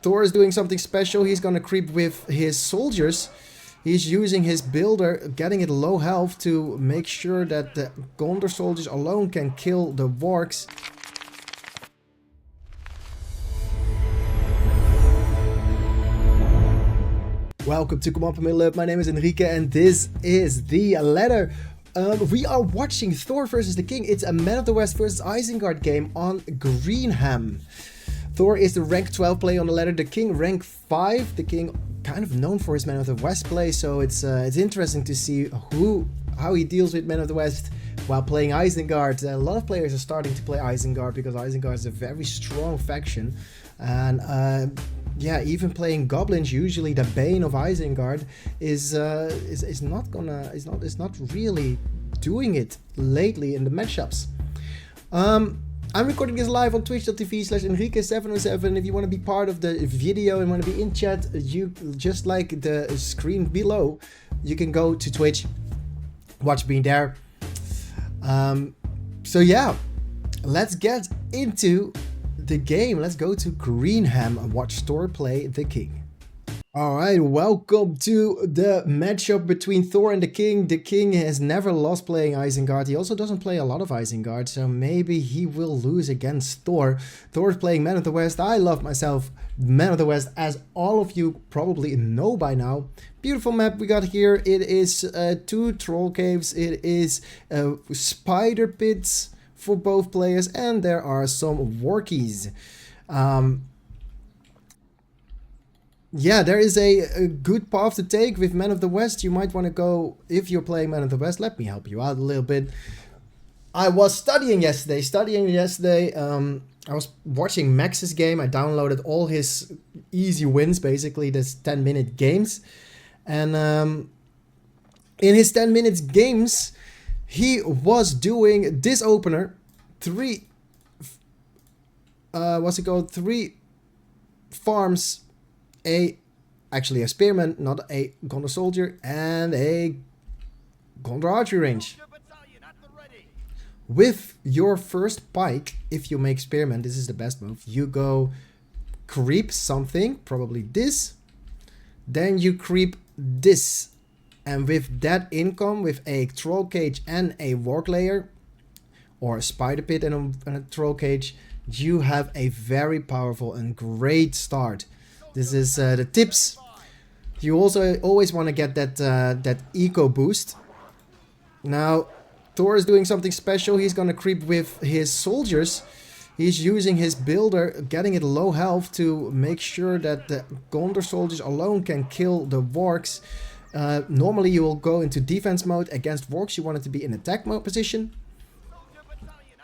Thor is doing something special. He's gonna creep with his soldiers. He's using his builder, getting it low health to make sure that the Gondor soldiers alone can kill the wargs. Welcome to MotW. My name is Enrique and this is the ladder. We are watching Thor versus the King. It's a Man of the West versus Isengard game on Greenham. Thor is the rank 12 play on the ladder. The King rank 5. The King kind of known for his Man of the West play, so it's interesting to see how he deals with Man of the West while playing Isengard. A lot of players are starting to play Isengard because Isengard is a very strong faction, and yeah, even playing goblins, usually the bane of Isengard is not really doing it lately in the matchups. I'm recording this live on twitch.tv/Enrique707. If you want to be part of the video and want to be in chat, you just like the screen below, you can go to Twitch, watch me there. So yeah, let's get into the game. Let's go to Greenham and watch Thor play the King. Alright, welcome to the matchup between Thor and the King. The King has never lost playing Isengard. He also doesn't play a lot of Isengard, so maybe he will lose against Thor. Thor is playing Man of the West. I love myself Man of the West, as all of you probably know by now. Beautiful map we got here. It is 2 troll caves. It is spider pits for both players, and there are some warkies. Yeah, there is a good path to take with Man of the West. You might want to go, if you're playing Man of the West, let me help you out a little bit. I was studying yesterday. I was watching Max's game. I downloaded all his easy wins, basically, this 10-minute games. And in his 10 minutes games, he was doing this opener, 3 farms, actually a spearman, not a Gondor soldier, and a Gondor archery range. With your first pike, if you make spearman, this is the best move. You go creep something, probably this. Then you creep this. And with that income, with a troll cage and a warg layer, or a spider pit and a troll cage, you have a very powerful and great start. This is the tips. You also always want to get that eco boost. Now, Thor is doing something special. He's gonna creep with his soldiers. He's using his builder, getting it low health to make sure that the Gondor soldiers alone can kill the wargs. Normally you will go into defense mode against wargs. You want it to be in attack mode position.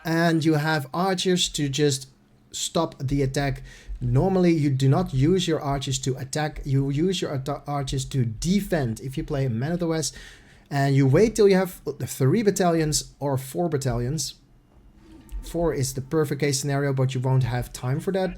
And you have archers to just stop the attack. Normally you do not use your archers to attack, you use your archers to defend if you play Man of the West, and you wait till you have 3 battalions or 4 battalions. 4 is the perfect case scenario, but you won't have time for that.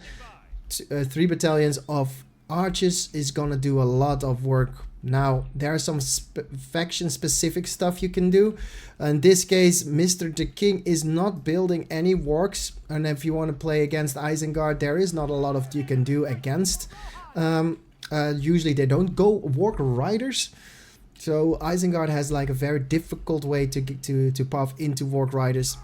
3 battalions of archers is gonna do a lot of work. Now, there are some faction-specific stuff you can do. In this case, Mr. the King is not building any wargs. And if you want to play against Isengard, there is not a lot of you can do against. Usually they don't go warg riders. So Isengard has like a very difficult way to path into warg riders.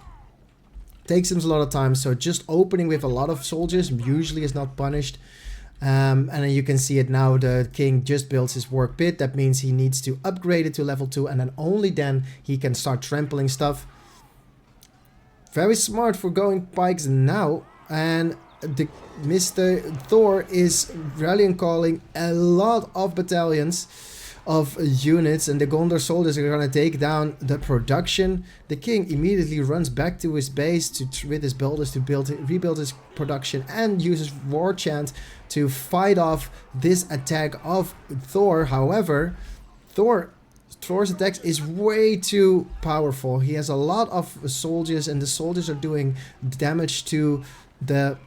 Takes him a lot of time, so just opening with a lot of soldiers usually is not punished. And then you can see it now, the King just builds his warg pit. That means he needs to upgrade it to level 2, and then only then he can start trampling stuff. Very smart for going pikes now. And Mr. Thor is rallying calling a lot of battalions of units, and the Gondor soldiers are gonna take down the production. The King immediately runs back to his base with his builders to rebuild his production, and uses war chant to fight off this attack of Thor. However, Thor's attacks is way too powerful. He has a lot of soldiers, and the soldiers are doing damage to the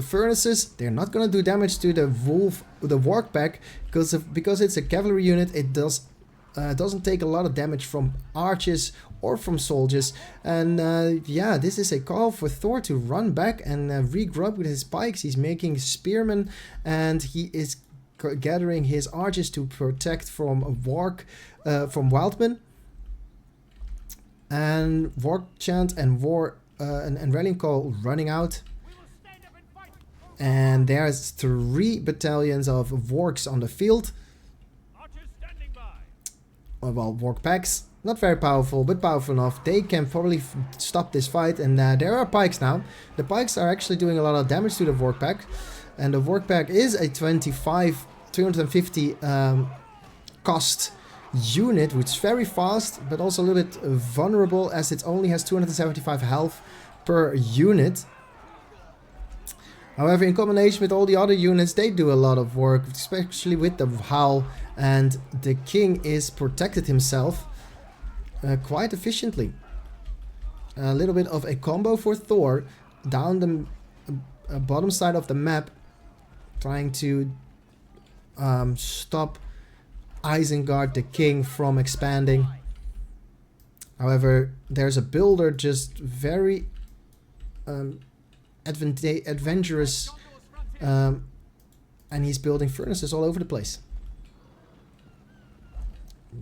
furnaces. They're not gonna do damage to the warg pack because it's a cavalry unit. It does doesn't take a lot of damage from archers or from soldiers. And yeah, this is a call for Thor to run back and regroup with his pikes. He's making spearmen, and he is gathering his archers to protect from from wildmen. And war chant and and rallying call running out. And there's 3 battalions of wargs on the field. Well, warg packs, not very powerful, but powerful enough. They can probably stop this fight. And there are pikes now. The pikes are actually doing a lot of damage to the warg pack. And the warg pack is a 350 cost unit, which is very fast, but also a little bit vulnerable, as it only has 275 health per unit. However, in combination with all the other units, they do a lot of work, especially with the Howl, and the King is protected himself quite efficiently. A little bit of a combo for Thor down the bottom side of the map, trying to stop Isengard, the King, from expanding. However, there's a builder just very adventurous, and he's building furnaces all over the place.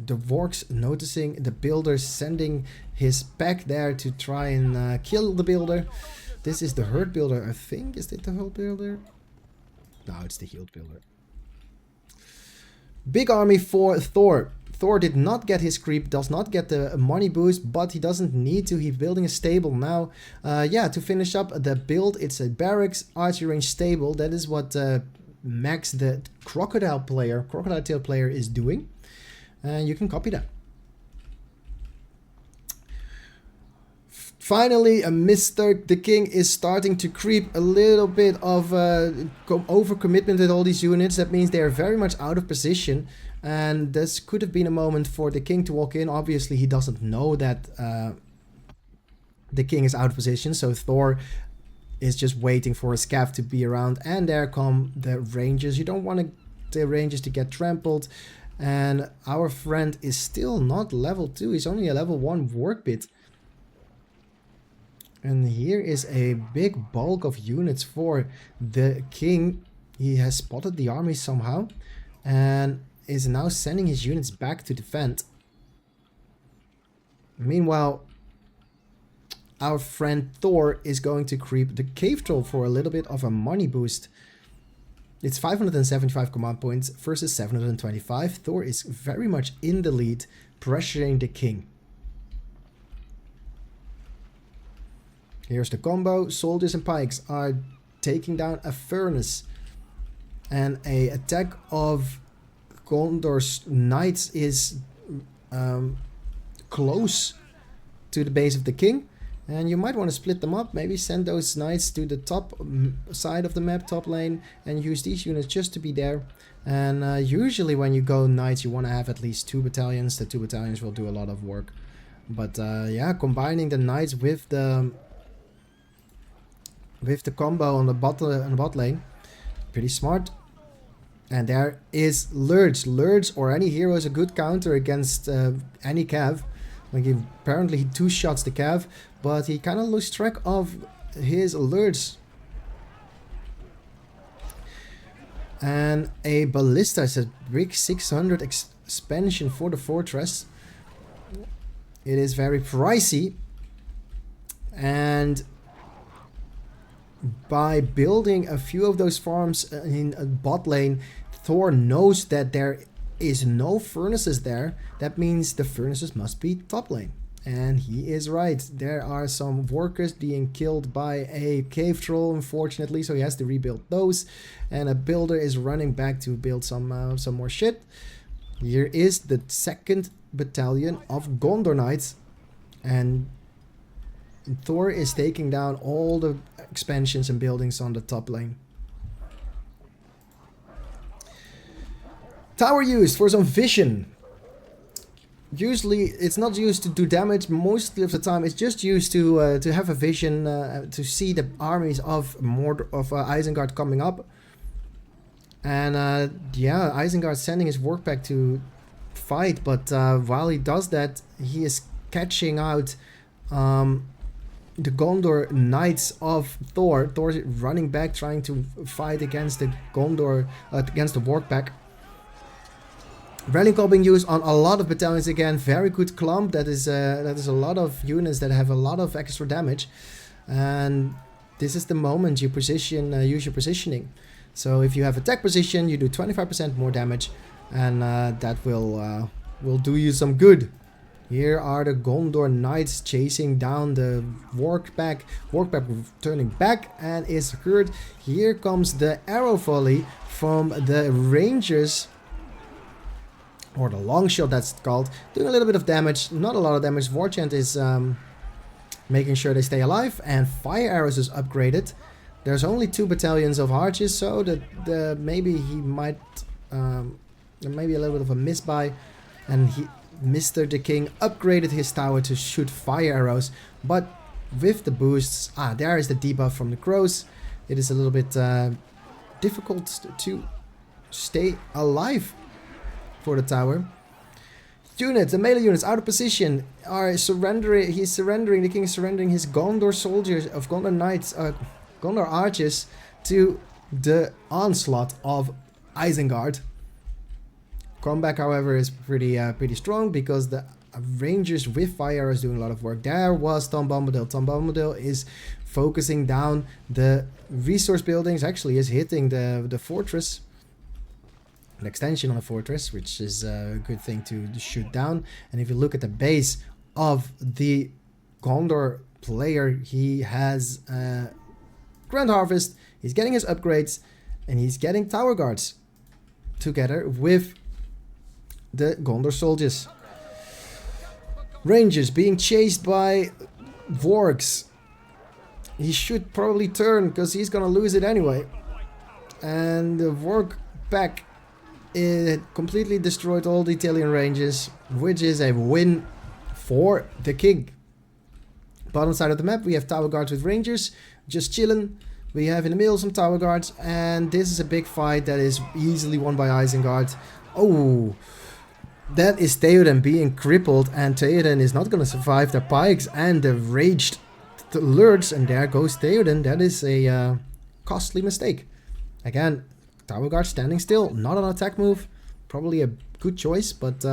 The wargs noticing the builder, sending his pack there to try and kill the builder. This is the hurt builder, I think. Is it the hurt builder? No, it's the healed builder. Big army for Thor. Thor did not get his creep, does not get the money boost, but he doesn't need to. He's building a stable now. Yeah, to finish up the build, it's a barracks, archery range, stable. That is what Max, the crocodile tail player, is doing. And you can copy that. Finally, Mr. TheKing is starting to creep a little bit of overcommitment with all these units. That means they are very much out of position. And this could have been a moment for the King to walk in. Obviously, he doesn't know that the King is out of position. So Thor is just waiting for his cav to be around. And there come the Rangers. You don't want the Rangers to get trampled. And our friend is still not level 2. He's only a level 1 work bit. And here is a big bulk of units for the King. He has spotted the army somehow and is now sending his units back to defend. Meanwhile, our friend Thor is going to creep the cave troll for a little bit of a money boost. It's 575 command points versus 725. Thor is very much in the lead, pressuring the King. Here's the combo. Soldiers and pikes are taking down a furnace. And a attack of Gondor's knights is close to the base of the King. And you might want to split them up. Maybe send those knights to the top side of the map, top lane. And use these units just to be there. And usually when you go knights, you want to have at least 2 battalions. The 2 battalions will do a lot of work. But yeah, combining the knights with the combo on the bot lane, pretty smart. And there is Lurge. Lurge or any hero is a good counter against any cav. Like apparently he 2-shots the cav, but he kind of loses track of his Lurge. And a ballista is a big 600 expansion for the fortress. It is very pricey, and by building a few of those farms in a bot lane, Thor knows that there is no furnaces there. That means the furnaces must be top lane. And he is right. There are some workers being killed by a cave troll, unfortunately, so he has to rebuild those. And a builder is running back to build some more shit. Here is the 2nd battalion of Gondor Knights. And Thor is taking down all the expansions and buildings on the top lane. Tower used for some vision. Usually it's not used to do damage. Most of the time it's just used to have a vision, to see the armies of Isengard coming up. And yeah, Isengard sending his work pack to fight, but while he does that, he is catching out the Gondor Knights of Thor. Thor running back, trying to fight against the Gondor, against the Warg pack. Rallying call being used on a lot of battalions again. Very good clump. That is a lot of units that have a lot of extra damage, and this is the moment you position, use your positioning. So if you have attack position, you do 25% more damage, and that will do you some good. Here are the Gondor Knights chasing down the Warg pack. Warg pack turning back and is hurt. Here comes the arrow volley from the Rangers, or the long shot that's called, doing a little bit of damage, not a lot of damage. Warchant is making sure they stay alive, and fire arrows is upgraded. There's only 2 battalions of archers, so that maybe he might, there may be a little bit of a misbuy, and Mr. TheKing upgraded his tower to shoot fire arrows, but with the boosts, there is the debuff from the crows. It is a little bit difficult to stay alive for the tower. Units, the melee units out of position are surrendering. He's surrendering. The king is surrendering his Gondor soldiers of Gondor knights, Gondor archers to the onslaught of Isengard. Comeback, however, is pretty strong because the Rangers with fire is doing a lot of work. There was Tom Bombadil. Tom Bombadil is focusing down the resource buildings. Actually, is hitting the fortress. An extension on a fortress, which is a good thing to shoot down. And if you look at the base of the Gondor player, he has Grand Harvest, he's getting his upgrades, and he's getting tower guards together with the Gondor soldiers. Rangers being chased by Wargs. He should probably turn because he's gonna lose it anyway. And the Warg pack, it completely destroyed all the Italian ranges, which is a win for the king. Bottom side of the map, we have tower guards with Rangers just chilling. We have in the middle some tower guards, and this is a big fight that is easily won by Isengard. Oh, that is Theoden being crippled, and Theoden is not going to survive the pikes and the raged lurds, and there goes Theoden. That is a costly mistake. Again, tower guard standing still, not an attack move. Probably a good choice, but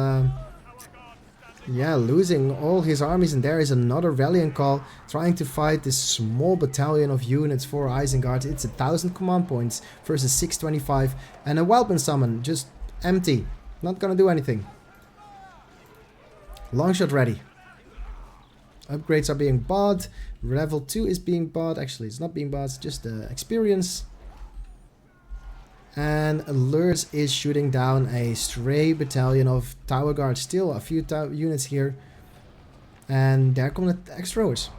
yeah, losing all his armies, and there is another rallying call trying to fight this small battalion of units for Isengard. It's 1,000 command points versus 625, and a Wildman summon, just empty, not gonna do anything. Longshot ready. Upgrades are being bought. Level 2 is being bought. Actually, it's not being bought, it's just experience. And Lurz is shooting down a stray battalion of tower guards. Still a few units here. And there come the X-throwers.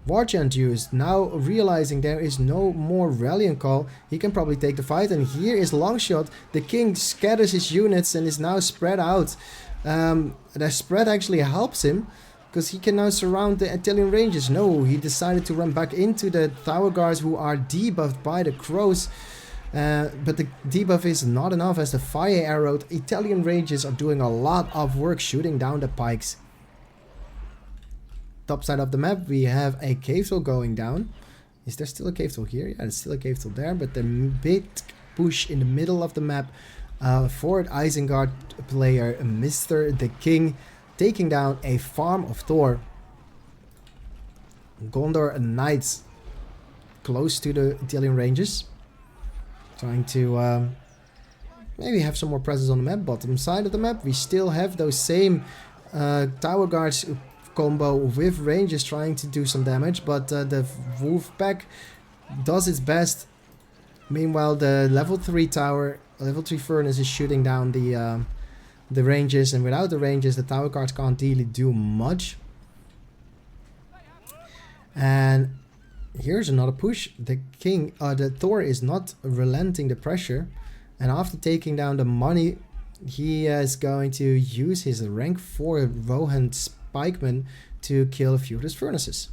Warchant used, now realizing there is no more rallying call. He can probably take the fight. And here is Longshot. The king scatters his units and is now spread out. The spread actually helps him, because he can now surround the Italian ranges. No, he decided to run back into the tower guards who are debuffed by the crows. But the debuff is not enough, as the fire arrowed Italian ranges are doing a lot of work shooting down the pikes. Top side of the map, we have a cave troll going down. Is there still a cave troll here? Yeah, there's still a cave troll there, but the big push in the middle of the map for Isengard player Mr. TheKing, taking down a farm of Thor. Gondor Knights close to the Italian ranges. Trying to maybe have some more presence on the map. Bottom side of the map, we still have those same tower guards combo with ranges trying to do some damage, but the wolf pack does its best. Meanwhile, the level 3 tower, level 3 furnace is shooting down the ranges, and without the ranges, the tower guards can't really do much. And here's another push. The king, the Thor is not relenting the pressure, and after taking down the money, he is going to use his rank 4 Rohan Spikeman to kill a few of his furnaces.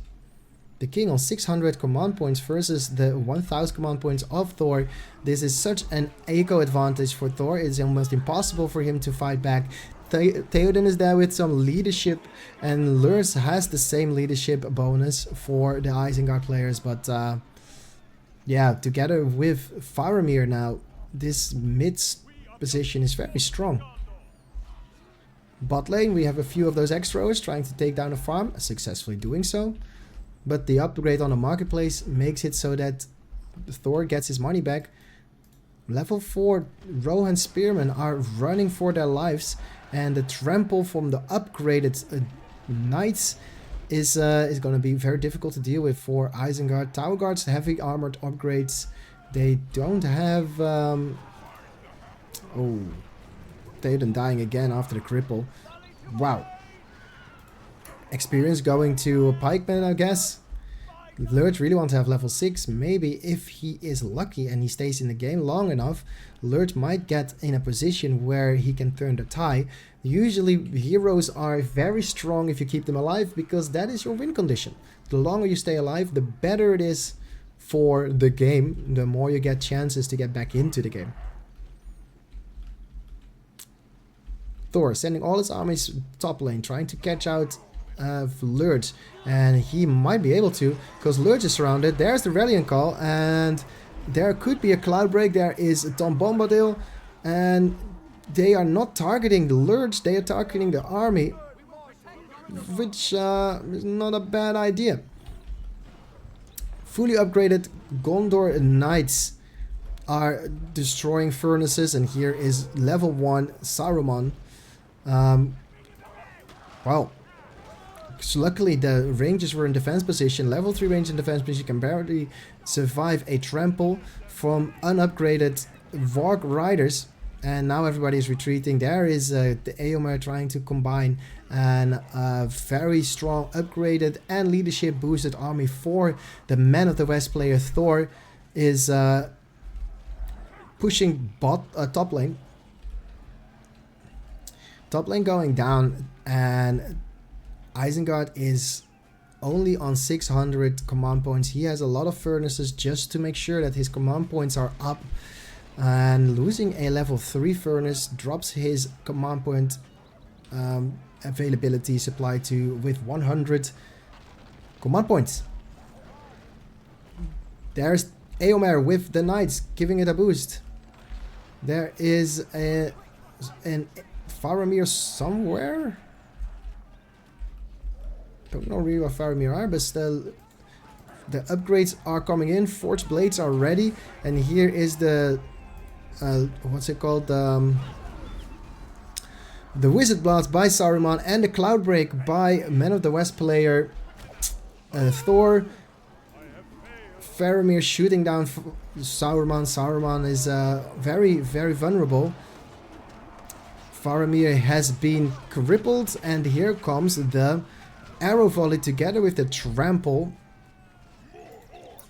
The king on 600 command points versus the 1000 command points of Thor. This is such an eco advantage for Thor. It's almost impossible for him to fight back. Theoden is there with some leadership, and Lurs has the same leadership bonus for the Isengard players, but yeah, together with Faramir now, this mid position is very strong. Bot lane, we have a few of those extras trying to take down a farm, successfully doing so. But the upgrade on the marketplace makes it so that Thor gets his money back. Level 4 Rohan Spearmen are running for their lives, and the trample from the upgraded knights is going to be very difficult to deal with for Isengard. Tower Guards, heavy armored upgrades. They don't have... oh, Theoden dying again after the cripple. Wow. Experience going to a pikeman, I guess. Lurch really wants to have level 6. Maybe if he is lucky and he stays in the game long enough, Lurch might get in a position where he can turn the tide. Usually heroes are very strong if you keep them alive, because that is your win condition. The longer you stay alive, the better it is for the game, the more you get chances to get back into the game. Thor sending all his armies top lane, trying to catch out Lurch, and he might be able to, because Lurch is surrounded. There's the rallying call, and there could be a cloud break. There is a Tom Bombadil, and they are not targeting the Lurch, they are targeting the army, which is not a bad idea. Fully upgraded Gondor Knights are destroying furnaces, and here is level 1 Saruman. Well, so luckily the rangers were in defense position. Level 3 range in defense position can barely survive a trample from unupgraded Varg riders, and now everybody is retreating. There is the Eomer trying to combine an very strong upgraded and leadership boosted army for the Man of the West player. Thor is pushing top lane. Top lane going down, and Isengard is only on 600 command points. He has a lot of furnaces just to make sure that his command points are up. And losing a level 3 furnace drops his command point availability supply to with 100 command points. There's Eomer with the knights giving it a boost. There is an Faramir somewhere. Don't know really what Faramir are, but still the upgrades are coming in. Forged blades are ready, and here is the what's it called, the Wizard Blast by Saruman and the Cloud Break by Man of the West player Thor. Faramir shooting down Saruman. Saruman is very, very vulnerable. Faramir has been crippled, and here comes the arrow volley together with the trample.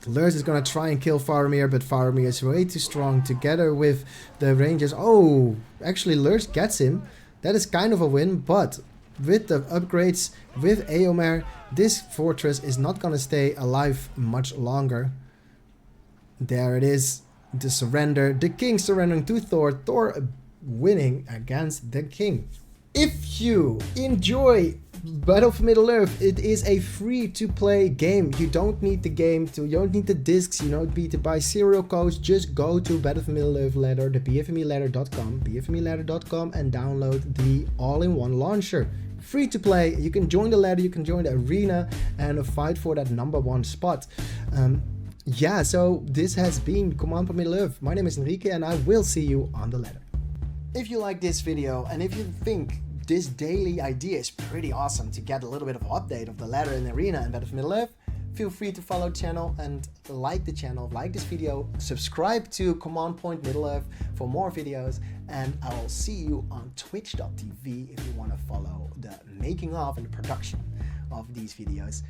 Lurs is gonna try and kill Faramir, but Faramir is way too strong together with the rangers. Oh, actually Lurs gets him. That is kind of a win, but with the upgrades, with Eomer, this fortress is not gonna stay alive much longer. There it is, the surrender. The king surrendering to Thor. Thor winning against the king. If you enjoy Battle of Middle-earth, it is a free-to-play game. You don't need the game to, you don't need the discs, you don't need to buy serial codes. Just go to Battle of Middle-earth ladder, the BFME2ladder.com, and download the all-in-one launcher. Free to play. You can join the ladder, you can join the arena, and fight for that #1 spot. Yeah, so this has been Command for Middle-earth. My name is Enrique, and I will see you on the ladder. If you like this video, and if you think this daily idea is pretty awesome to get a little bit of an update of the ladder and arena and Battle of Middle-earth, feel free to follow the channel and like the channel, like this video, subscribe to Command Point Middle-earth for more videos, and I will see you on twitch.tv if you want to follow the making of and the production of these videos.